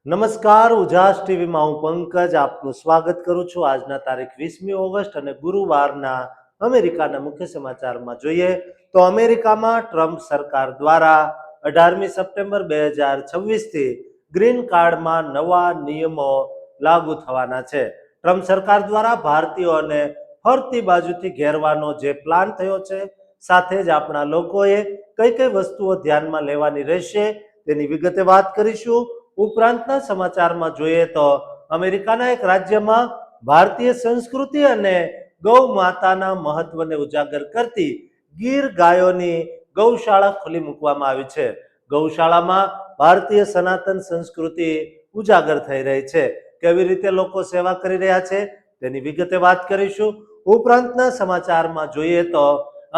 નમસ્કાર, ઉજાસ ટીવીમાં હું પંકજ આપનું સ્વાગત કરું છું. આજના તારીખ 20મી ઓગસ્ટ અને ગુરુવારના અમેરિકાના મુખ્ય સમાચારમાં જોઈએ તો અમેરિકામાં ટ્રમ્પ સરકાર દ્વારા 18મી સપ્ટેમ્બર 2026થી ગ્રીન કાર્ડમાં નવા નિયમો લાગુ થવાના છે. ટ્રમ્પ સરકાર દ્વારા ભારતીયોને ફરતી બાજુથી ઘેરવાનો જે પ્લાન થયો છે, સાથે જ આપણા લોકોએ કઈ કઈ વસ્તુઓ ધ્યાનમાં લેવાની રહેશે તેની વિગતે વાત કરીશું. ઉપરાંતના સમાચારમાં જોઈએ તો અમેરિકાના એક રાજ્યમાં ભારતીય સંસ્કૃતિ અને ગૌ માતાના મહત્વને ઉજાગર કરતી ગીર ગાયોની ગૌશાળા ખુલ્લી મૂકવામાં આવી છે. ગૌશાળામાં ભારતીય સનાતન સંસ્કૃતિ ઉજાગર થઈ રહી છે. કેવી રીતે લોકો સેવા કરી રહ્યા છે તેની વિગતે વાત કરીશું. ઉપરાંતના સમાચારમાં જોઈએ તો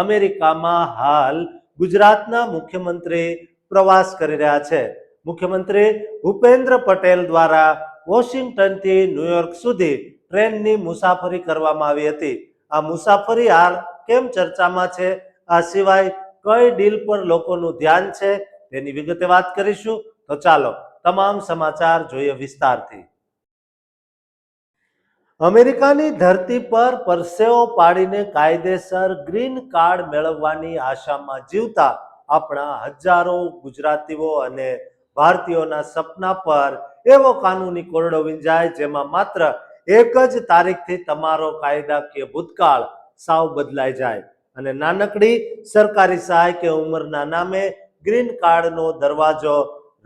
અમેરિકામાં હાલ ગુજરાતના મુખ્યમંત્રી પ્રવાસ કરી રહ્યા છે. મુખ્યમંત્રી ભૂપેન્દ્ર પટેલ દ્વારા વોશિંગ્ટનથી ન્યુયોર્ક સુધી ટ્રેનની મુસાફરી કરવામાં આવી હતી. આ મુસાફરી હાલ કેમ ચર્ચામાં છે, આ સિવાય કઈ ડીલ પર લોકોનું ધ્યાન છે તેની વિગતે વાત કરીશું. તો ચાલો તમામ સમાચાર જોઈએ વિસ્તારથી. અમેરિકાની ધરતી પર પરસેવો પાડીને કાયદેસર ગ્રીન કાર્ડ મેળવવાની આશામાં જીવતા આપણા હજારો ગુજરાતીઓ અને ભારતીયોના સપના પર એવો કાનૂની કોરડો વિંજાય જેમાં માત્ર એક જ તારીખથી તમારો કાયદાકીય ભૂતકાળ સાવ બદલાઈ જાય અને નાનકડી સરકારી સહાય કે ઉંમરના નામે ગ્રીન કાર્ડનો દરવાજો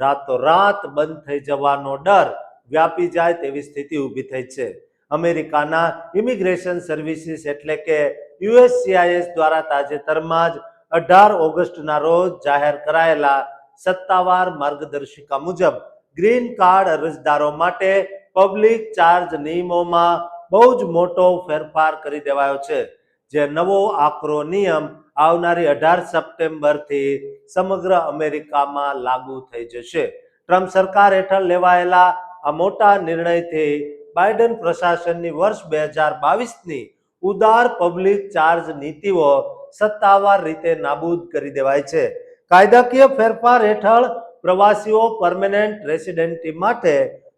રાતોરાત બંધ થઈ જવાનો ડર વ્યાપી જાય તેવી સ્થિતિ ઊભી થઈ છે. અમેરિકાના ઇમિગ્રેશન સર્વિસીસ એટલે કે યુએસસીઆઈએસ દ્વારા તાજેતરમાં જ 18 ઓગસ્ટના રોજ જાહેર કરાયેલા સત્તાવાર માર્ગદર્શિકા મુજબ ગ્રીન કાર્ડ અરજદારો માટે પબ્લિક ચાર્જ નિયમોમાં બહુ જ મોટો ફેરફાર કરી દેવાયો છે. જે નવો આકરો નિયમ આવનારી 18 સપ્ટેમ્બરથી સમગ્ર અમેરિકામાં લાગુ થઈ જશે. ટ્રમ્પ સરકાર હેઠળ લેવાયેલા આ મોટા નિર્ણયથી બાઇડન પ્રશાસનની વર્ષ 2022ની ઉદાર પબ્લિક ચાર્જ નીતિઓ સત્તાવાર રીતે નાબૂદ કરી દેવાય છે. કાયદાકીય ફેરફાર હેઠળ પ્રવાસીઓ પરમેનન્ટ રેસિડેન્ટી માટે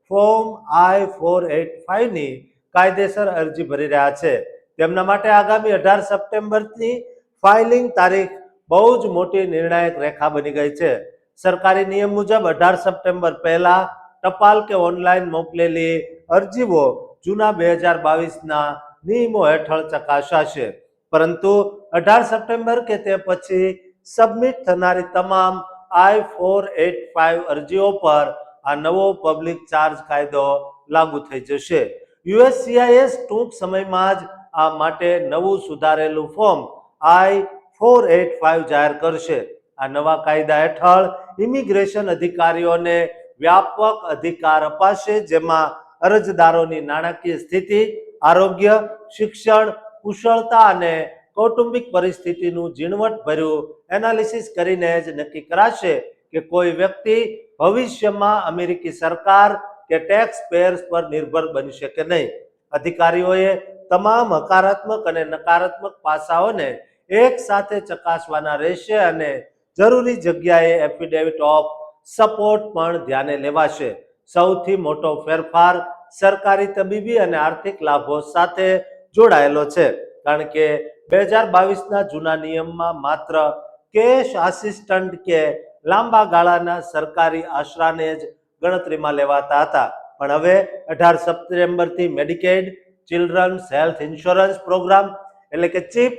ફોર્મ I-485ની કાયદેસર અરજી ભરી રહ્યા છે. તેમના માટે આગામી 18 સપ્ટેમ્બરની ફાઇલિંગ તારીખ બહુ જ મોટી નિર્ણાયક રેખા બની ગઈ છે. સરકારી નિયમ મુજબ 18 સપ્ટેમ્બર પહેલા ટપાલ કે ઓનલાઈન મોકલેલી અરજીઓ જૂના 2022ના નિયમો હેઠળ ચકાસાશે, પરંતુ 18 સપ્ટેમ્બર કે તે પછી સબમિટ થનારી તમામ I-485 અરજીઓ પર આ નવો પબ્લિક ચાર્જ કાયદો લાગુ થઈ જશે. યુએસસીઆઈએસ ટૂંક સમયમાં જ આ માટે નવું સુધારેલું ફોર્મ I-485 જાહેર કરશે. આ નવા કાયદા હેઠળ ઇમિગ્રેશન અધિકારીઓને વ્યાપક અધિકાર અપાશે, જેમાં અરજદારોની નાણાકીય સ્થિતિ, આરોગ્ય, શિક્ષણ, કુશળતા અને કૌટુંબિક પરિસ્થિતિનું ઝીણવટભર્યું એનાલિસિસ કરીને જ નક્કી કરાશે કે કોઈ વ્યક્તિ ભવિષ્યમાં અમેરિકી સરકાર કે ટેક્સ પેયર્સ પર નિર્ભર બનશે કે નહીં. અધિકારીઓએ તમામ હકારાત્મક અને નકારાત્મક પાસાઓને એક સાથે ચકાસવાના રહેશે અને જરૂરી જગ્યાએ એફિડેવિટ ઓફ સપોર્ટ પણ ધ્યાને લેવાશે. સૌથી મોટો ફેરફાર સરકારી તબીબી અને આર્થિક લાભો સાથે જોડાયેલો છે, કારણ કે 2022ના જૂના નિયમમાં માત્ર કેશ આસિસ્ટન્ટ કે લાંબા ગાળાના સરકારી આશરાને જ ગણતરીમાં લેવાતા હતા, પણ હવે 18 સપ્ટેમ્બરથી Medicaid, children's health insurance program એટલે કે ચીપ,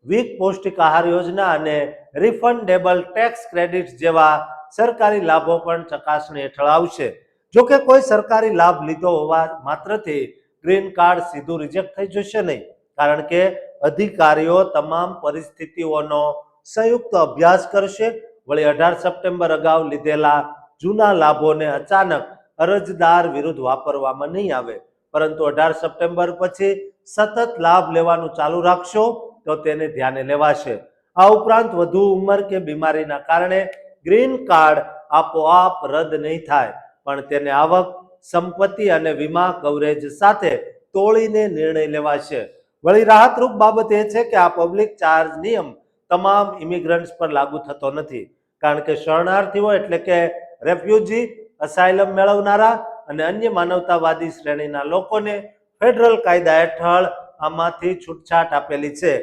વીક પૌષ્ટિક આહાર યોજના અને રિફંડેબલ ટેક્સ ક્રેડિટ્સ જેવા સરકારી લાભો પણ ચકાસણી હેઠળ આવશે. જોકે કોઈ સરકારી લાભ લીધો હોવા માત્રથી ગ્રીન કાર્ડ સીધું રિજેક્ટ થઈ જશે નહીં, કારણ કે અધિકારીઓ તમામ પરિસ્થિતિઓનો સંયુક્ત અભ્યાસ કરશે. વળી 18 સપ્ટેમ્બર અગાઉ લીધેલા જૂના લાભોને અચાનક અરજદાર વિરુદ્ધ વાપરવામાં નહીં આવે, પરંતુ 18 સપ્ટેમ્બર પછી સતત લાભ લેવાનું ચાલુ રાખશો તો તેને ધ્યાને લેવાશે. આ ઉપરાંત વધુ ઉંમર કે બીમારીના કારણે ગ્રીન કાર્ડ આપોઆપ રદ નહીં થાય, પણ તેને આવક, સંપત્તિ અને વીમા કવરેજ સાથે તોડીને નિર્ણય લેવાશે. વળી રાહતરૂપ બાબત એ છે કે આ પબ્લિક ચાર્જ નિયમ તમામ ઇમિગ્રન્ટ્સ પર લાગુ થતો નથી, કારણ કે શરણાર્થીઓ એટલે કે રેફ્યુજી અસાયલમ મેળવનારા અને અન્ય માનવતાવાદી શ્રેણીના લોકોને ફેડરલ કાયદા હેઠળ આમાંથી છૂટછાટ આપેલી છે.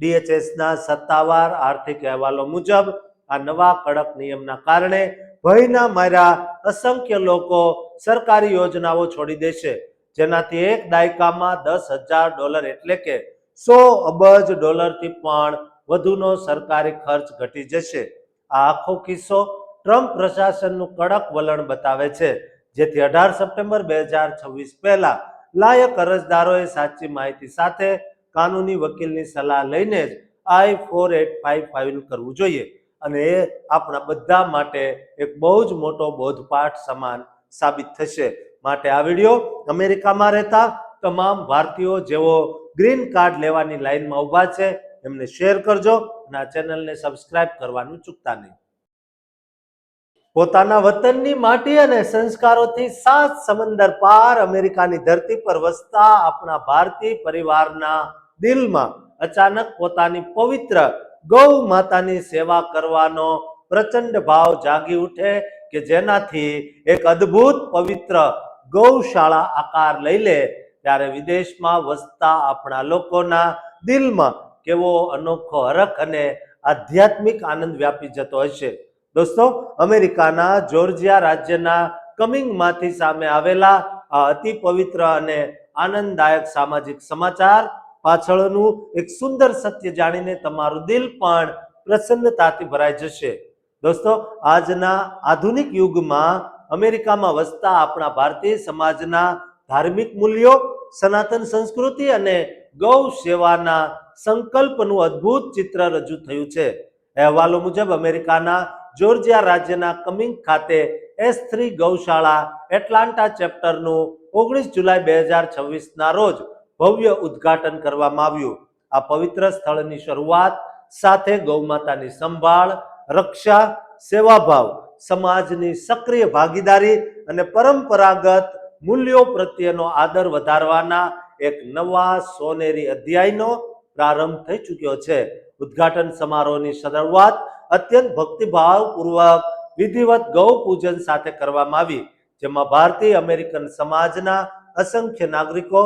DHSના સત્તાવાર આર્થિક અહેવાલો મુજબ આ નવા કડક નિયમના કારણે ભયના માર્યા અસંખ્ય લોકો સરકારી યોજનાઓ છોડી દેશે, જેનાથી એક દાયકામાં $10,000 એટલે કે $100 અબજ થી પણ વધુનો સરકારી ખર્ચ ઘટી જશે. આ આખો કિસ્સો ટ્રમ્પ પ્રશાસનનું કડક વલણ બતાવે છે, જેથી 18 સપ્ટેમ્બર 2026 પહેલા લાયક અરજદારોએ સાચી માહિતી સાથે કાનૂની વકીલની સલાહ લઈને જ I-485 ફાઇલ કરવું જોઈએ, અને એ આપણા બધા માટે એક બહુ જ મોટો બોધપાઠ સમાન સાબિત થશે. માટે આ વિડીયો અમેરિકામાં રહેતા તમામ ભારતીયો જેઓ ગ્રીન કાર્ડ લેવાની લાઈનમાં ઊભા છે એમને શેર કરજો અને આ ચેનલને સબસ્ક્રાઇબ કરવાનું ચૂકતા નહીં. પોતાના વતનની માટી અને સંસ્કારોથી 7 સમંદર પાર અમેરિકાની ધરતી પર વસતા આપણા ભારતીય પરિવારના દિલમાં અચાનક પોતાની પવિત્ર ગૌ માતાની સેવા કરવાનો પ્રચંડ ભાવ જાગી ઉઠે કે જેનાથી એક અદ્ભુત પવિત્ર ગૌશાળા આકાર લઈ લે, ત્યારે વિદેશમાં વસતા આપણા લોકોના દિલમાં કેવો અનોખો હરખ અને આધ્યાત્મિક આનંદ વ્યાપી જતો હશે. દોસ્તો, અમેરિકાના જોર્જિયા રાજ્યના કમિંગમાંથી સામે આવેલા આ અતિ પવિત્ર અને આનંદદાયક સામાજિક સમાચાર પાછળનું એક સુંદર સત્ય જાણીને તમારું દિલ પણ પ્રસન્નતાથી ભરાઈ જશે. દોસ્તો, આજના આધુનિક યુગમાં અમેરિકામાં વસતા આપણા ભારતીય સમાજના ધાર્મિક મૂલ્યો, સનાતન સંસ્કૃતિ અને ગૌ સેવાના સંકલ્પનું અદ્ભુત ચિત્ર રજૂ થયું છે. અહેવાલો મુજબ અમેરિકાના જોર્જિયા રાજ્યના કમિંગ ખાતે S3 ગૌશાળા એટલાન્ટા ચેપ્ટરનું 19 જુલાઈ 2026ના રોજ ભવ્ય ઉદ્ઘાટન કરવામાં આવ્યું. આ પવિત્ર સ્થળની શરૂઆત સાથે ગૌમાતાની સંભાળ, રક્ષા, સેવાભાવ, સમાજની સક્રિય ભાગીદારી અને પરંપરાગત મૂલ્યો પ્રત્યેનો આદર વધારવાના એક નવા સોનેરી અધ્યાયનો પ્રારંભ થઈ ચૂક્યો છે. ઉદ્ઘાટન સમારોહની શરૂઆત અત્યંત ભક્તિભાવપૂર્વક વિધિવત ગૌ પૂજન સાથે કરવામાં આવી, જેમાં ભારતીય અમેરિકન સમાજના અસંખ્ય નાગરિકો,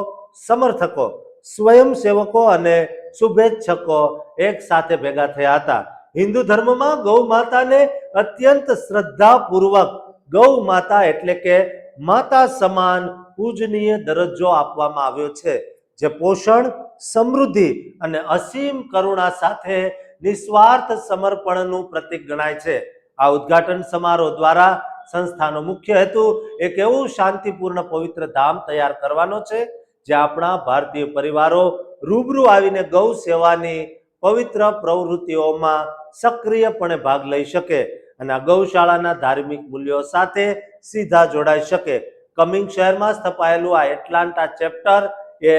સમર્થકો, સ્વયંસેવકો અને શુભેચ્છકો એક સાથે ભેગા થયા હતા. હિન્દુ ધર્મમાં ગૌ માતાને અત્યંત શ્રદ્ધાપૂર્વક ગૌ માતા એટલે કે માતા સમાન પૂજનીય દરજ્જો આપવામાં આવ્યો છે, જે પોષણ, સમૃદ્ધિ અને અસીમ કરુણા સાથે નિસ્વાર્થ સમર્પણનું પ્રતીક ગણાય છે. આ ઉદ્ઘાટન સમારોહ દ્વારા સંસ્થાનો મુખ્ય હેતુ એક એવું શાંતિપૂર્ણ પવિત્ર ધામ તૈયાર કરવાનો છે, જે આપણા ભારતીય પરિવારો રૂબરૂ આવીને ગૌ સેવાની પવિત્ર પ્રવૃત્તિઓમાં સક્રિયપણે ભાગ લઈ શકે અને આ ગૌશાળાના ધાર્મિક મૂલ્યો સાથે સીધા જોડાઈ શકે. કમિંગ શહેરમાં સ્થપાયેલું આ એટલાન્ટા ચેપ્ટર એ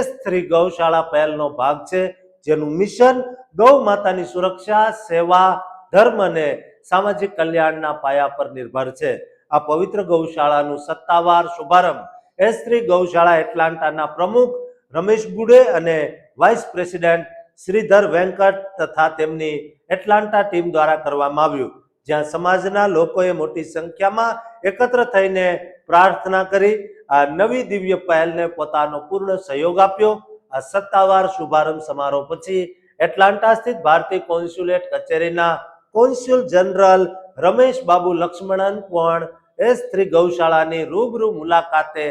S3 ગૌશાળા પહેલનો ભાગ છે, જેનું મિશન ગૌ માતાની સુરક્ષા, સેવા, ધર્મ અને સામાજિક કલ્યાણના પાયા પર નિર્ભર છે. આ પવિત્ર ગૌશાળાનું સત્તાવાર શુભારંભ S3 ગૌશાળા એટલાન્ટાના પ્રમુખ રમેશ ગુડે અને વાઇસ પ્રેસિડેન્ટ શ્રીધર વેંકટ તથા તેમની એટલાન્ટા ટીમ દ્વારા કરવામાં આવ્યું, જ્યાં સમાજના લોકોએ મોટી સંખ્યામાં એકત્ર થઈને પ્રાર્થના કરી આ નવી દિવ્ય પહેલને પોતાનો પૂર્ણ સહયોગ આપ્યો. આ સત્તાવાર શુભારંભ સમારોહ પછી એટલાન્ટા સ્થિત ભારતીય કોન્સ્યુલેટ કચેરીના કોન્સ્યુલ જનરલ રમેશ બાબુ લક્ષ્મણન પણ S3 ગૌશાળાની રૂબરૂ મુલાકાતે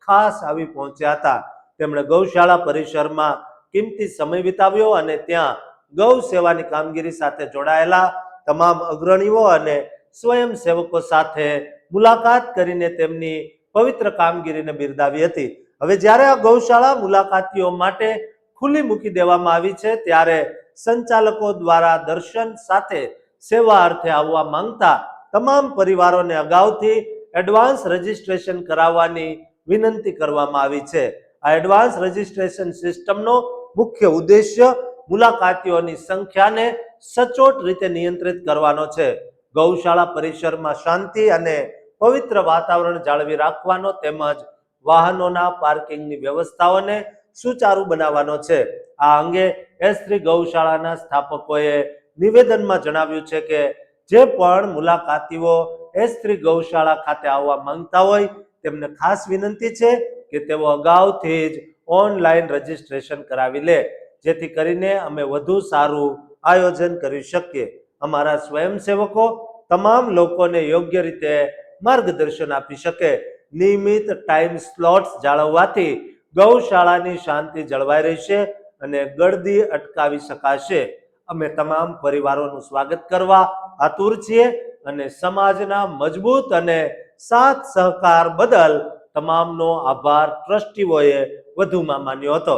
ખાસ આવી પહોંચ્યા હતા. તેમણે ગૌશાળા પરિસરમાં કિંમતી સમય વિતાવ્યો અને ત્યાં ગૌ સેવાની કામગીરી સાથે જોડાયેલા તમામ અગ્રણીઓ અને સ્વયંસેવકો સાથે મુલાકાત કરીને તેમની પવિત્ર કામગીરીને બિરદાવી હતી. હવે જ્યારે આ ગૌશાળા મુલાકાતીઓ માટે ખુલ્લી મૂકી દેવામાં આવી છે, ત્યારે સંચાલકો દ્વારા દર્શન સાથે સેવા અર્થે આવવા માંગતા તમામ પરિવારોને અગાઉથી એડવાન્સ રજીસ્ટ્રેશન કરાવવાની વિનંતી કરવામાં આવી છે. આ એડવાન્સ રજીસ્ટ્રેશન સિસ્ટમનો મુખ્ય ઉદ્દેશ્ય મુલાકાતીઓની સંખ્યાને સચોટ રીતે નિયંત્રિત કરવાનો છે, ગૌશાળા પરિસરમાં શાંતિ અને પવિત્ર વાતાવરણ જાળવી રાખવાનો તેમજ વાહનોના પાર્કિંગની વ્યવસ્થાઓને સુચારુ બનાવવાનો છે. આ અંગે S3 ગૌશાળાના સ્થાપકોએ નિવેદનમાં જણાવ્યું છે કે જે પણ મુલાકાતીઓ S3 ગૌશાળા ખાતે આવવા માંગતા હોય તેમને ખાસ વિનંતી છે કે તેઓ અગાઉથી જ ઓનલાઈન રજીસ્ટ્રેશન કરાવી લે, જેથી કરીને અમે વધુ સારું આયોજન કરી શકીએ. અમારા સ્વયંસેવકો તમામ લોકોને યોગ્ય રીતે માર્ગદર્શન આપી શકે. નિયમિત ટાઈમ સ્લોટ્સ જાળવવાથી ગૌશાળાની શાંતિ જળવાઈ રહેશે અને ગળદી અટકાવી શકાશે. અમે તમામ પરિવારોનું સ્વાગત કરવા આતુર છીએ અને સમાજના મજબૂત અને સાથ સહકાર બદલ તમામનો આભાર ટ્રસ્ટીઓએ વધુમાં માન્યો હતો.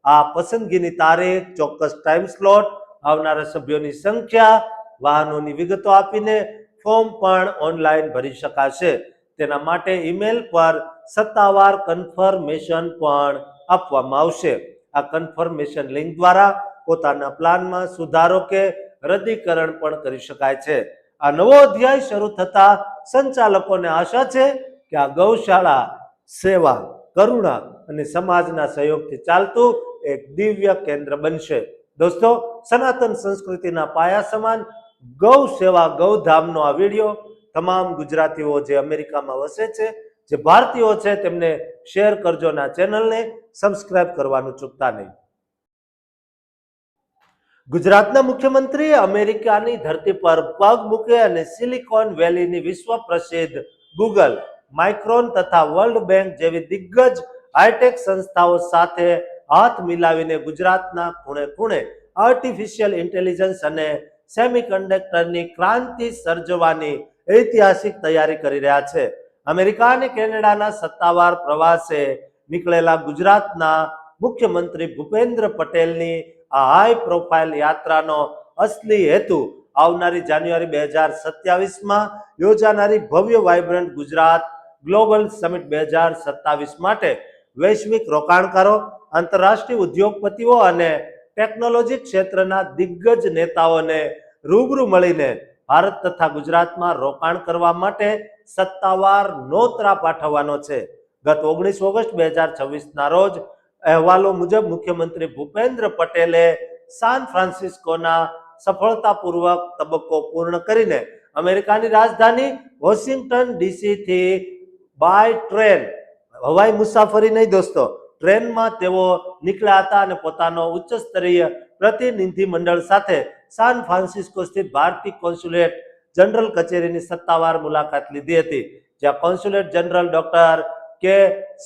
આ પસંદગીની તારીખ, ચોક્કસ ટાઈમ સ્લોટ, આવનારા સભ્યોની સંખ્યા, વાહનોની વિગતો આપીને ફોર્મ પણ ઓનલાઈન ભરી શકાશે. તેના માટે ઈમેલ પર સત્તાવાર કન્ફર્મેશન પણ આપવામાં આવશે. આ કન્ફર્મેશન લિંક દ્વારા પોતાના પ્લાનમાં સુધારો કે રદ્દીકરણ પણ કરી શકાય છે. આ નવો અધ્યાય શરૂ થતા સંચાલકોને આશા છે કે આ ગૌશાળા સેવા, કરુણા અને સમાજના સહયોગથી ચાલતું એક દિવ્ય કેન્દ્ર બનશે. દોસ્તો, સનાતન સંસ્કૃતિના પાયા સમાન ગૌ સેવા, ગૌધામનો આ વિડીયો તમામ ગુજરાતીઓ જે અમેરિકામાં વસે છે, જે ભારતીયો છે, તેમને શેર કરજો અને આ ચેનલને સબસ્ક્રાઇબ કરવાનું ચૂકતા નહીં. ગુજરાતના મુખ્યમંત્રીએ અમેરિકાની ધરતી પર પગ મૂકે અને સિલિકોન વેલીની વિશ્વ પ્રસિદ્ધ ગૂગલ, માઇક્રોન તથા વર્લ્ડ બેંક જેવી દિગ્ગજ હાઈટેક સંસ્થાઓ સાથે હાથ મિલાવીને ગુજરાતના ખૂણે ખૂણે આર્ટિફિશિયલ ઇન્ટેલિજન્સ અને સેમિકન્ડક્ટરની ક્રાંતિ સર્જવાની ઐતિહાસિક તૈયારી કરી રહ્યા છે. અમેરિકા અને કેનેડાના સત્તાવાર પ્રવાસે નીકળેલા ગુજરાતના મુખ્યમંત્રી ભૂપેન્દ્ર પટેલની આ હાઈ પ્રોફાઇલ યાત્રાનો અસલી હેતુ આવનારી જાન્યુઆરી 2027માં યોજાનારી ભવ્ય વાઇબ્રન્ટ ગુજરાત ગ્લોબલ સમિટ 2027 માટે વૈશ્વિક રોકાણકારો, આંતરરાષ્ટ્રીય ઉદ્યોગપતિઓ અને ટેકનોલોજી ક્ષેત્રના દિગ્ગજ નેતાઓને રૂબરૂ મળીને ભારત તથા ગુજરાતમાં રોકાણ કરવા માટે સત્તાવાર નોતરા પાઠવવાનો છે. ગત 19 ઓગસ્ટ 2026ના રોજ અહેવાલો મુજબ મુખ્યમંત્રી ભૂપેન્દ્ર પટેલે સાન ફ્રાન્સિસ્કોના સફળતાપૂર્વક તબક્કો પૂર્ણ કરીને અમેરિકાની રાજધાની વોશિંગ્ટન ડીસીથી બાય ટ્રેન, હવાઈ મુસાફરી નહીં દોસ્તો, ટ્રેનમાં તેઓ નીકળ્યા હતા અને પોતાનો ઉચ્ચ સ્તરીય પ્રતિનિધિ મંડળ સાથે સાન ફ્રાન્સિસ્કો સ્થિત ભારતીય કોન્સ્યુલેટ જનરલ કચેરીની સત્તાવાર મુલાકાત લીધી હતી, જ્યાં કોન્સ્યુલેટ જનરલ ડોક્ટર કે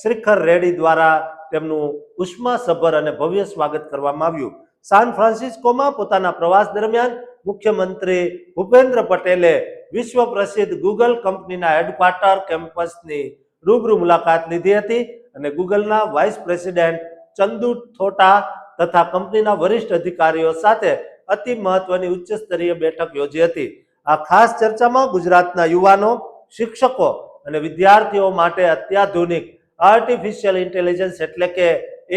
શ્રીખર રેડ્ડી દ્વારા તેમનું ઉષ્માસભર અને ભવ્ય સ્વાગત કરવામાં આવ્યું. સાન ફ્રાન્સિસ્કોમાં પોતાના પ્રવાસ દરમિયાન મુખ્યમંત્રી ભૂપેન્દ્ર પટેલે વિશ્વ પ્રસિદ્ધ ગૂગલ કંપનીના હેડક્વાર્ટર કેમ્પસની રૂબરૂ મુલાકાત લીધી હતી અને ગૂગલના વાઇસ પ્રેસિડેન્ટ ચંદુ થોટા તથા કંપનીના વરિષ્ઠ અધિકારીઓ સાથે અતિ મહત્વની ઉચ્ચ સ્તરીય બેઠક યોજી હતી. આ ખાસ ચર્ચામાં ગુજરાતના યુવાનો, શિક્ષકો અને વિદ્યાર્થીઓ માટે અત્યાધુનિક આર્ટિફિશિયલ ઇન્ટેલિજન્સ એટલે કે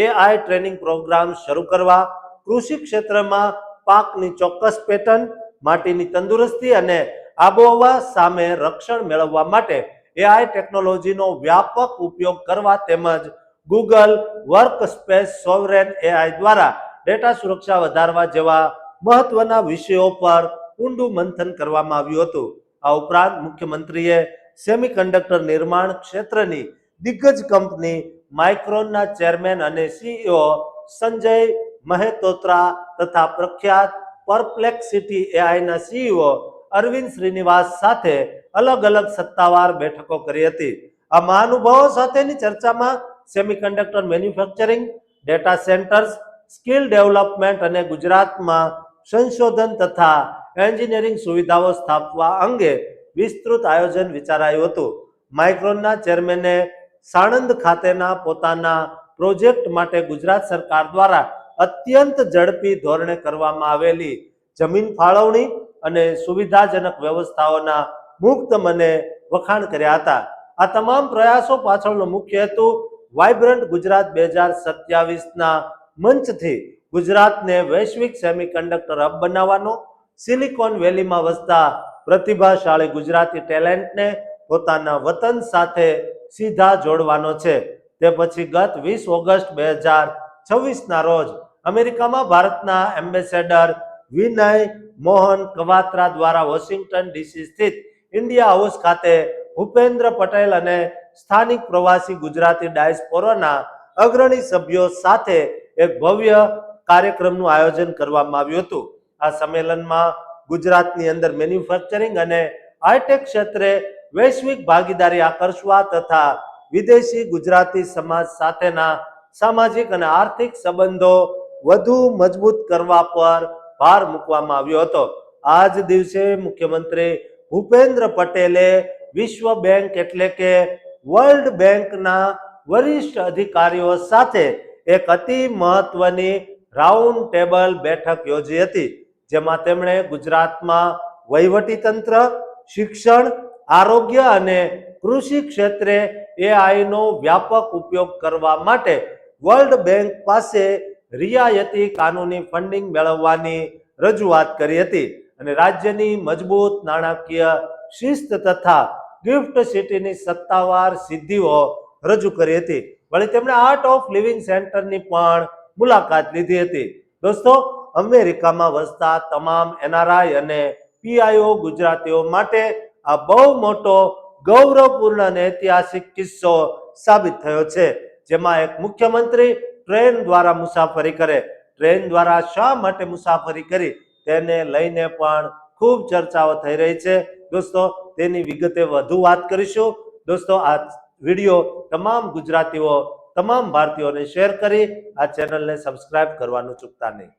AI ટ્રેનિંગ પ્રોગ્રામ શરૂ કરવા, કૃષિ ક્ષેત્રમાં પાકની ચોક્કસ પેટર્ન, માટીની તંદુરસ્તી અને આબોહવા સામે રક્ષણ મેળવવા માટે AI ટેકનોલોજીનો વ્યાપક ઉપયોગ કરવા તેમજ ગૂગલ વર્કસ્પેસ સોવરેન AI દ્વારા ડેટા સુરક્ષા વધારવા જેવા મહત્વના વિષયો પર ઊંડું મંથન કરવામાં આવ્યું હતું. આ ઉપરાંત મુખ્યમંત્રીએ સેમિકન્ડક્ટર નિર્માણ ક્ષેત્રની દિગ્ગજ કંપની માઇક્રોનના ચેરમેન અને CEO સંજય મહેતોત્રા તથા પ્રખ્યાત પરપ્લેક્સિટી AIના CEO અરવિંદ શ્રીનિવાસ સાથે અલગ અલગ સત્તાવાર બેઠકો કરી હતી. આ મહાનુભાવો સાથેની ચર્ચામાં semiconductor manufacturing, data centres, skill development અને ગુજરાતમાં સંશોધન તથા એન્જિનિયરિંગ સુવિધાઓ સ્થાપવા અંગે વિસ્તૃત આયોજન વિચારાયું હતું. માઇક્રોનના ચેરમેને સાણંદ ખાતેના પોતાના પ્રોજેક્ટ માટે ગુજરાત સરકાર દ્વારા અત્યંત ઝડપી ધોરણે કરવામાં આવેલી જમીન ફાળવણી અને સુવિધાજનક વ્યવસ્થાઓના મુક્ત મને વખાણ કર્યા હતા. આ તમામ પ્રયાસો પાછળનો મુખ્ય હેતુ વાઇબ્રન્ટ ગુજરાત 2027ના મંચથી ગુજરાતને વૈશ્વિક સેમિકન્ડક્ટર હબ બનાવવાનો, સિલિકોન વેલીમાં વસતા પ્રતિભાશાળી ગુજરાતી ટેલેન્ટને પોતાના વતન સાથે સીધા જોડવાનો છે. તે પછી ગત 20 ઓગસ્ટ 2026ના રોજ અમેરિકામાં ભારતના એમ્બેસેડર વિનય મોહન કવાત્રા દ્વારા વોશિંગ્ટન ડીસી સ્થિત ઇન્ડિયા હાઉસ ખાતે ભૂપેન્દ્ર પટેલ અને સ્થાનિક પ્રવાસી ગુજરાતી ડાયસ્પોરાના અગ્રણી સભ્યો સાથે એક ભવ્ય કાર્યક્રમનું આયોજન કરવામાં આવ્યું હતું. આ સંમેલનમાં ગુજરાતની અંદર મેન્યુફેક્ચરિંગ અને હાઈટેક ક્ષેત્રે વૈશ્વિક ભાગીદારી આકર્ષવા તથા વિદેશી ગુજરાતી સમાજ સાથેના સામાજિક અને આર્થિક સંબંધો વધુ મજબૂત કરવા પર ભાર મૂકવામાં આવ્યો હતો. આ જ દિવસે મુખ્યમંત્રી ભૂપેન્દ્ર પટેલે વિશ્વ બેંક એટલે કે વર્લ્ડ બેંકના વરિષ્ઠ અધિકારીઓ સાથે એક અતિ મહત્વની રાઉન્ડ ટેબલ બેઠક યોજી હતી, જેમાં તેમણે ગુજરાતમાં વહીવટી તંત્ર, શિક્ષણ, આરોગ્ય અને કૃષિ ક્ષેત્રે એઆઈનો વ્યાપક ઉપયોગ કરવા માટે વર્લ્ડ બેંક પાસે રિયાયતી કાનૂની ફંડિંગ મેળવવાની રજૂઆત કરી હતી અને રાજ્યની મજબૂત નાણાકીય શિસ્ત તથા ગિફ્ટ સિટીની સત્તાવાર સિદ્ધિઓ રજૂ કરી હતી. વળી તેમણે આર્ટ ઓફ લિવિંગ સેન્ટરની પણ મુલાકાત લીધી હતી. દોસ્તો, અમેરિકામાં વસતા તમામ એનઆરઆઈ અને પીઆઈઓ ગુજરાતીઓ માટે આ બહુ મોટો ગૌરવપૂર્ણ અને ઐતિહાસિક કિસ્સો સાબિત થયો છે, જેમાં એક મુખ્યમંત્રી ટ્રેન દ્વારા મુસાફરી કરે. ટ્રેન દ્વારા શા માટે મુસાફરી કરી તેને લઈને પણ ખૂબ ચર્ચાઓ થઈ રહી છે. દોસ્તો, તેની વિગતે વધુ વાત કરીશું. દોસ્તો, આ વિડીયો તમામ ગુજરાતીઓ, તમામ ભારતીયોને શેર કરી આ ચેનલને સબસ્ક્રાઇબ કરવાનું ચૂકતા નહીં.